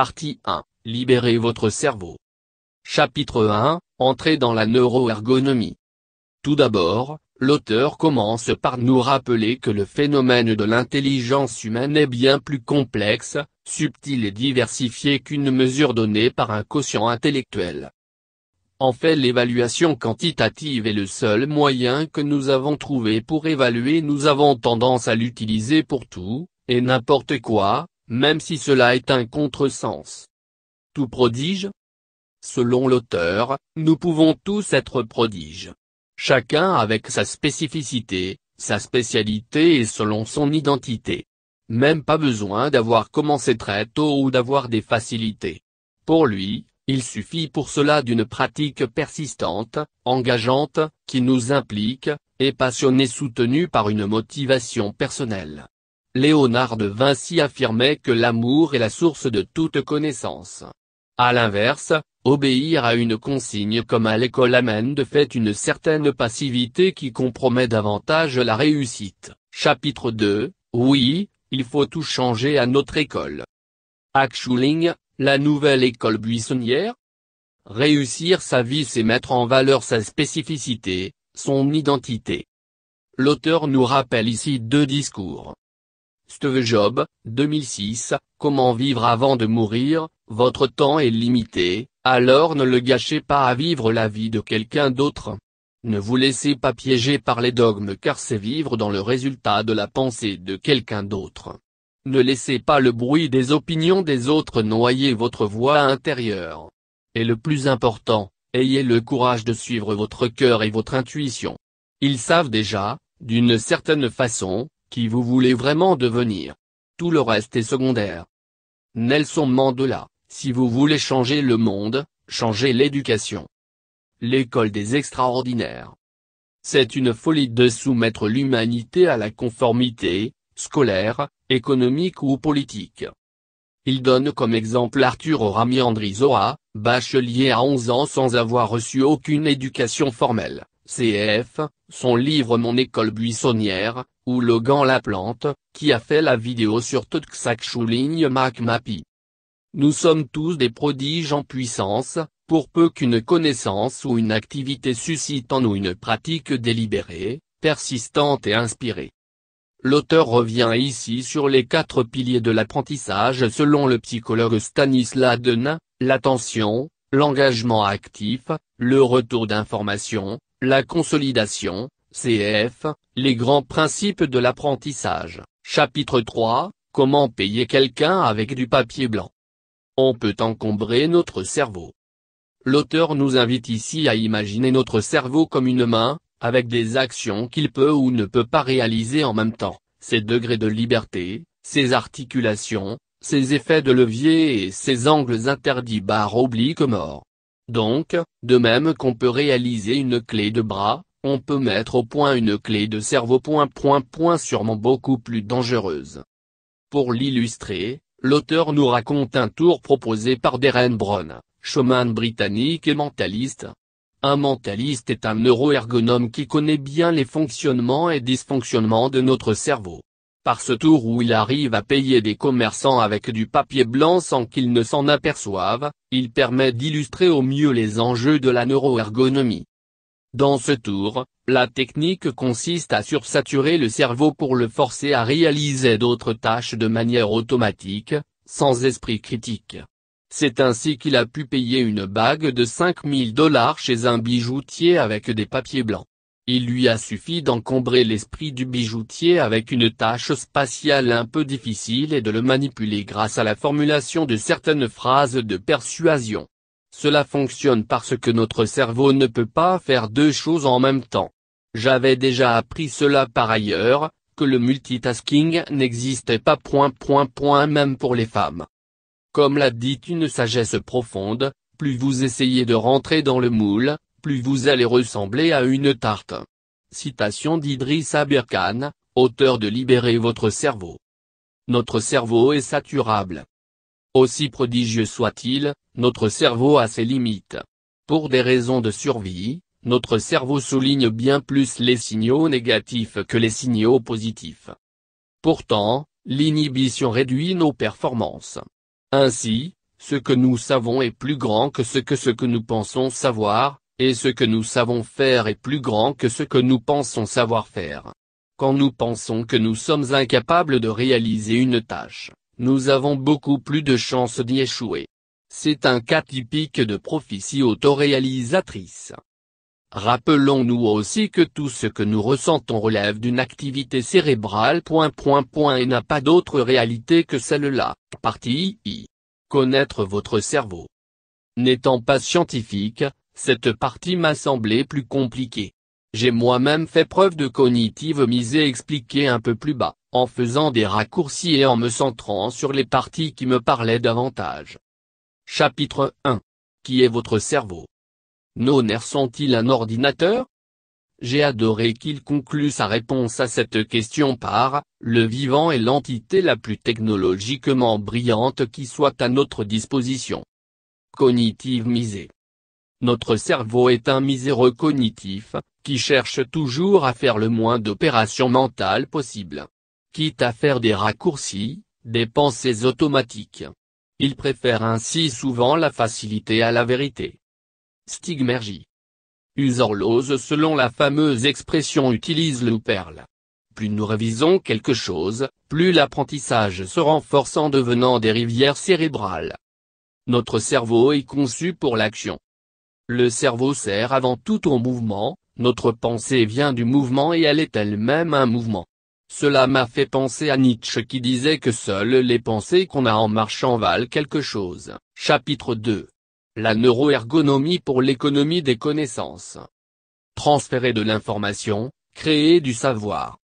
Partie 1. Libérez votre cerveau. Chapitre 1. Entrez dans la neuroergonomie. Tout d'abord, l'auteur commence par nous rappeler que le phénomène de l'intelligence humaine est bien plus complexe, subtil et diversifié qu'une mesure donnée par un quotient intellectuel. En fait, l'évaluation quantitative est le seul moyen que nous avons trouvé pour évaluer. Nous avons tendance à l'utiliser pour tout, et n'importe quoi, même si cela est un contresens. Tout prodige? Selon l'auteur, nous pouvons tous être prodiges. Chacun avec sa spécificité, sa spécialité et selon son identité. Même pas besoin d'avoir commencé très tôt ou d'avoir des facilités. Pour lui, il suffit pour cela d'une pratique persistante, engageante, qui nous implique, et passionnée soutenue par une motivation personnelle. Léonard de Vinci affirmait que l'amour est la source de toute connaissance. À l'inverse, obéir à une consigne comme à l'école amène de fait une certaine passivité qui compromet davantage la réussite. Chapitre 2. Oui, il faut tout changer à notre école. Hochschulung, la nouvelle école buissonnière? Réussir sa vie, c'est mettre en valeur sa spécificité, son identité. L'auteur nous rappelle ici deux discours. Steve Jobs, 2006, comment vivre avant de mourir? Votre temps est limité, alors ne le gâchez pas à vivre la vie de quelqu'un d'autre. Ne vous laissez pas piéger par les dogmes car c'est vivre dans le résultat de la pensée de quelqu'un d'autre. Ne laissez pas le bruit des opinions des autres noyer votre voix intérieure. Et le plus important, ayez le courage de suivre votre cœur et votre intuition. Ils savent déjà, d'une certaine façon, qui vous voulez vraiment devenir. Tout le reste est secondaire. Nelson Mandela, si vous voulez changer le monde, changez l'éducation. L'école des extraordinaires. C'est une folie de soumettre l'humanité à la conformité, scolaire, économique ou politique. Il donne comme exemple Arthur Ramiandrizoa, bachelier à 11 ans sans avoir reçu aucune éducation formelle, CF, son livre Mon école buissonnière, ou Logan Laplante, qui a fait la vidéo sur Hochschulung McMappy. Nous sommes tous des prodiges en puissance, pour peu qu'une connaissance ou une activité suscite en nous une pratique délibérée, persistante et inspirée. L'auteur revient ici sur les 4 piliers de l'apprentissage selon le psychologue Stanislas Denin, l'attention, l'engagement actif, le retour d'information, la consolidation, CF, les grands principes de l'apprentissage. Chapitre 3, comment payer quelqu'un avec du papier blanc. On peut encombrer notre cerveau. L'auteur nous invite ici à imaginer notre cerveau comme une main, avec des actions qu'il peut ou ne peut pas réaliser en même temps, ses degrés de liberté, ses articulations, ses effets de levier et ses angles interdits / morts. Donc, de même qu'on peut réaliser une clé de bras, on peut mettre au point une clé de cerveau ... sûrement beaucoup plus dangereuse. Pour l'illustrer, l'auteur nous raconte un tour proposé par Darren Brown, showman britannique et mentaliste. Un mentaliste est un neuroergonome qui connaît bien les fonctionnements et dysfonctionnements de notre cerveau. Par ce tour où il arrive à payer des commerçants avec du papier blanc sans qu'ils ne s'en aperçoivent, il permet d'illustrer au mieux les enjeux de la neuroergonomie. Dans ce tour, la technique consiste à sursaturer le cerveau pour le forcer à réaliser d'autres tâches de manière automatique, sans esprit critique. C'est ainsi qu'il a pu payer une bague de $5000 chez un bijoutier avec des papiers blancs. Il lui a suffi d'encombrer l'esprit du bijoutier avec une tâche spatiale un peu difficile et de le manipuler grâce à la formulation de certaines phrases de persuasion. Cela fonctionne parce que notre cerveau ne peut pas faire deux choses en même temps. J'avais déjà appris cela par ailleurs, que le multitasking n'existait pas ... même pour les femmes. Comme l'a dit une sagesse profonde, plus vous essayez de rentrer dans le moule, plus vous allez ressembler à une tarte. Citation d'Idriss Aberkan, auteur de Libérez votre cerveau. Notre cerveau est saturable. Aussi prodigieux soit-il, notre cerveau a ses limites. Pour des raisons de survie, notre cerveau souligne bien plus les signaux négatifs que les signaux positifs. Pourtant, l'inhibition réduit nos performances. Ainsi, ce que nous savons est plus grand que ce que nous pensons savoir, et ce que nous savons faire est plus grand que ce que nous pensons savoir faire. Quand nous pensons que nous sommes incapables de réaliser une tâche, nous avons beaucoup plus de chances d'y échouer. C'est un cas typique de prophétie autoréalisatrice. Rappelons-nous aussi que tout ce que nous ressentons relève d'une activité cérébrale ... et n'a pas d'autre réalité que celle-là. Partie I. Connaître votre cerveau. N'étant pas scientifique, cette partie m'a semblé plus compliquée. J'ai moi-même fait preuve de cognitivisme expliqué un peu plus bas, en faisant des raccourcis et en me centrant sur les parties qui me parlaient davantage. Chapitre 1. Qui est votre cerveau? Nos nerfs sont-ils un ordinateur? J'ai adoré qu'il conclue sa réponse à cette question par « Le vivant est l'entité la plus technologiquement brillante qui soit à notre disposition ». Cognitivisé. Notre cerveau est un miséreux cognitif, qui cherche toujours à faire le moins d'opérations mentales possible. Quitte à faire des raccourcis, des pensées automatiques. Il préfère ainsi souvent la facilité à la vérité. Stigmergie. Husserl selon la fameuse expression utilise le perle. Plus nous révisons quelque chose, plus l'apprentissage se renforce en devenant des rivières cérébrales. Notre cerveau est conçu pour l'action. Le cerveau sert avant tout au mouvement, notre pensée vient du mouvement et elle est elle-même un mouvement. Cela m'a fait penser à Nietzsche qui disait que seules les pensées qu'on a en marchant valent quelque chose. Chapitre 2. La neuroergonomie pour l'économie des connaissances. Transférer de l'information, créer du savoir.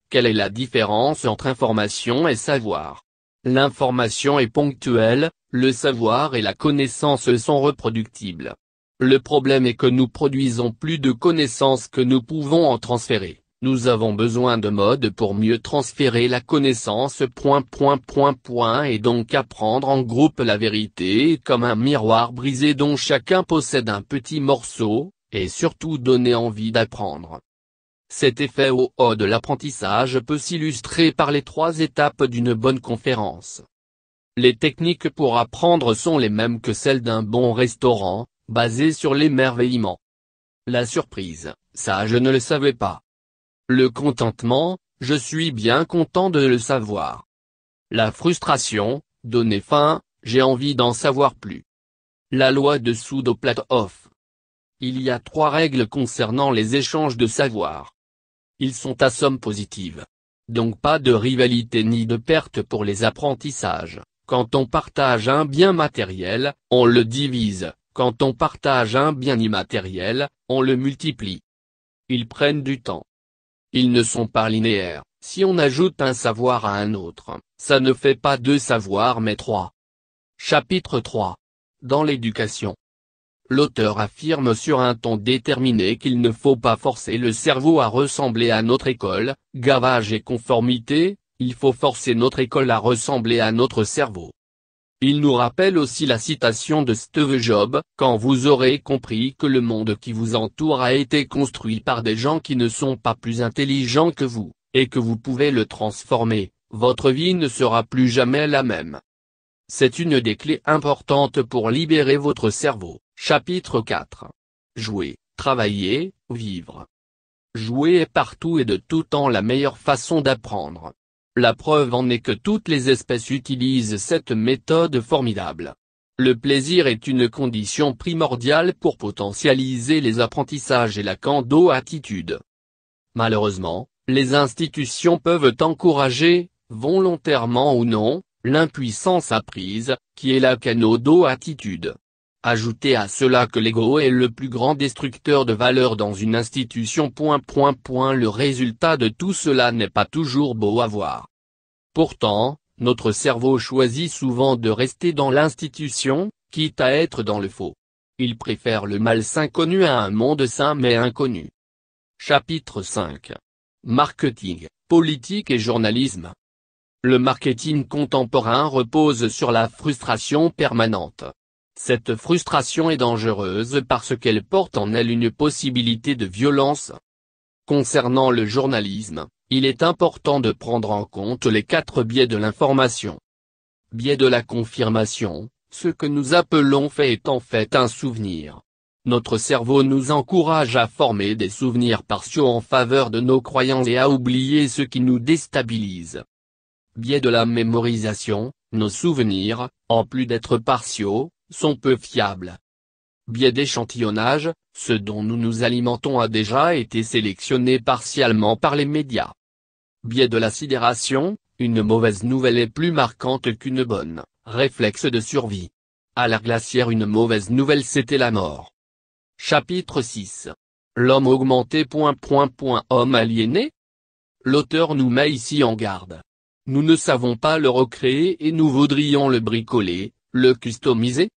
Quelle est la différence entre information et savoir? L'information est ponctuelle, le savoir et la connaissance sont reproductibles. Le problème est que nous produisons plus de connaissances que nous pouvons en transférer. Nous avons besoin de modes pour mieux transférer la connaissance ... et donc apprendre en groupe la vérité est comme un miroir brisé dont chacun possède un petit morceau, et surtout donner envie d'apprendre. Cet effet au haut de l'apprentissage peut s'illustrer par les 3 étapes d'une bonne conférence. Les techniques pour apprendre sont les mêmes que celles d'un bon restaurant, basées sur l'émerveillement. La surprise, ça je ne le savais pas. Le contentement, je suis bien content de le savoir. La frustration, donner faim, j'ai envie d'en savoir plus. La loi de Pseudo-Platoff. Il y a 3 règles concernant les échanges de savoir. Ils sont à somme positive. Donc pas de rivalité ni de perte pour les apprentissages. Quand on partage un bien matériel, on le divise, quand on partage un bien immatériel, on le multiplie. Ils prennent du temps. Ils ne sont pas linéaires, si on ajoute un savoir à un autre, ça ne fait pas 2 savoirs mais 3. Chapitre 3. Dans l'éducation. L'auteur affirme sur un ton déterminé qu'il ne faut pas forcer le cerveau à ressembler à notre école, gavage et conformité, il faut forcer notre école à ressembler à notre cerveau. Il nous rappelle aussi la citation de Steve Jobs, quand vous aurez compris que le monde qui vous entoure a été construit par des gens qui ne sont pas plus intelligents que vous, et que vous pouvez le transformer, votre vie ne sera plus jamais la même. C'est une des clés importantes pour libérer votre cerveau. Chapitre 4. Jouer, travailler, vivre. Jouer est partout et de tout temps la meilleure façon d'apprendre. La preuve en est que toutes les espèces utilisent cette méthode formidable. Le plaisir est une condition primordiale pour potentialiser les apprentissages et la can-do-attitude. Malheureusement, les institutions peuvent encourager, volontairement ou non, l'impuissance apprise, qui est la can-do-attitude. Ajoutez à cela que l'ego est le plus grand destructeur de valeur dans une institution. Le résultat de tout cela n'est pas toujours beau à voir. Pourtant, notre cerveau choisit souvent de rester dans l'institution, quitte à être dans le faux. Il préfère le malsain connu à un monde sain mais inconnu. Chapitre 5. Marketing, politique et journalisme. Le marketing contemporain repose sur la frustration permanente. Cette frustration est dangereuse parce qu'elle porte en elle une possibilité de violence. Concernant le journalisme, il est important de prendre en compte les 4 biais de l'information. Biais de la confirmation, ce que nous appelons fait est en fait un souvenir. Notre cerveau nous encourage à former des souvenirs partiaux en faveur de nos croyances et à oublier ce qui nous déstabilise. Biais de la mémorisation, nos souvenirs, en plus d'être partiaux, sont peu fiables. Biais d'échantillonnage, ce dont nous nous alimentons a déjà été sélectionné partiellement par les médias. Biais de la sidération, une mauvaise nouvelle est plus marquante qu'une bonne, réflexe de survie. À l'ère glaciaire, une mauvaise nouvelle c'était la mort. Chapitre 6. L'homme augmenté. Homme aliéné. L'auteur nous met ici en garde. Nous ne savons pas le recréer et nous voudrions le bricoler, le customiser.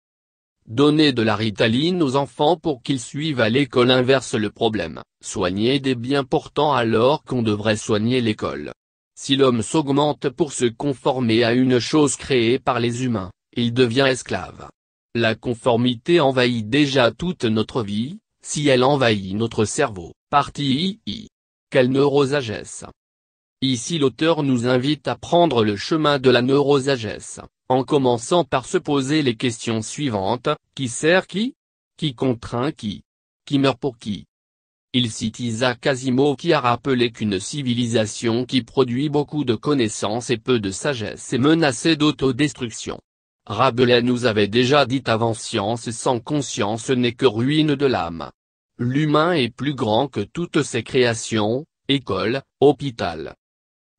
Donner de la Ritaline aux enfants pour qu'ils suivent à l'école inverse le problème, soigner des biens portants alors qu'on devrait soigner l'école. Si l'homme s'augmente pour se conformer à une chose créée par les humains, il devient esclave. La conformité envahit déjà toute notre vie, si elle envahit notre cerveau. Partie II. Quelle neurosagesse. Ici l'auteur nous invite à prendre le chemin de la neurosagesse, en commençant par se poser les questions suivantes, qui sert qui? Qui contraint qui? Qui meurt pour qui? Il cite Isaac Asimov qui a rappelé qu'une civilisation qui produit beaucoup de connaissances et peu de sagesse est menacée d'autodestruction. Rabelais nous avait déjà dit avant science sans conscience n'est que ruine de l'âme. L'humain est plus grand que toutes ses créations, école, hôpital.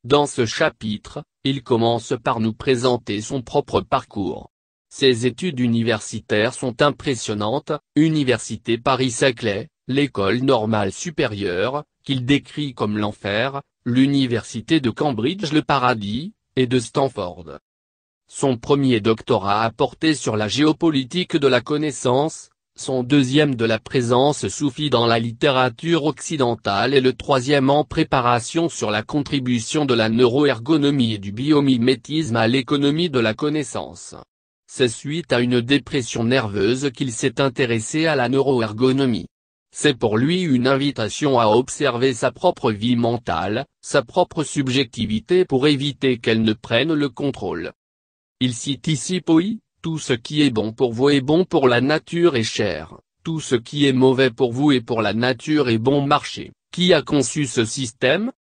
Dans ce chapitre, il commence par nous présenter son propre parcours. Ses études universitaires sont impressionnantes, Université Paris-Saclay, l'école normale supérieure, qu'il décrit comme l'enfer, l'université de Cambridge le paradis, et de Stanford. Son premier doctorat a porté sur la géopolitique de la connaissance, son deuxième de la présence soufie dans la littérature occidentale et le troisième en préparation sur la contribution de la neuroergonomie et du biomimétisme à l'économie de la connaissance. C'est suite à une dépression nerveuse qu'il s'est intéressé à la neuroergonomie. C'est pour lui une invitation à observer sa propre vie mentale, sa propre subjectivité pour éviter qu'elle ne prenne le contrôle. Il cite ici Poe. Tout ce qui est bon pour vous est bon pour la nature et cher, tout ce qui est mauvais pour vous et pour la nature est bon marché. Qui a conçu ce système?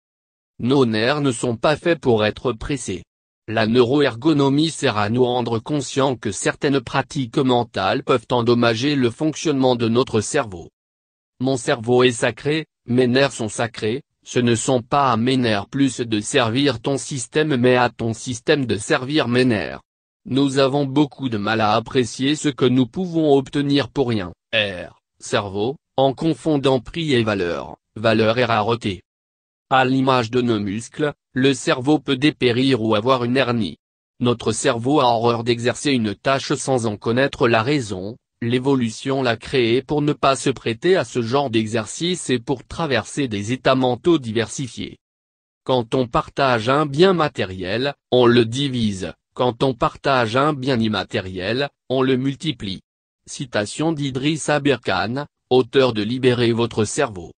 Nos nerfs ne sont pas faits pour être pressés. La neuroergonomie sert à nous rendre conscients que certaines pratiques mentales peuvent endommager le fonctionnement de notre cerveau. Mon cerveau est sacré, mes nerfs sont sacrés, ce ne sont pas à mes nerfs plus de servir ton système mais à ton système de servir mes nerfs. Nous avons beaucoup de mal à apprécier ce que nous pouvons obtenir pour rien, cerveau, en confondant prix et valeur et rareté. À l'image de nos muscles, le cerveau peut dépérir ou avoir une hernie. Notre cerveau a horreur d'exercer une tâche sans en connaître la raison, l'évolution l'a créé pour ne pas se prêter à ce genre d'exercice et pour traverser des états mentaux diversifiés. Quand on partage un bien matériel, on le divise. Quand on partage un bien immatériel, on le multiplie. Citation d'Idriss Aberkan, auteur de Libérez votre cerveau.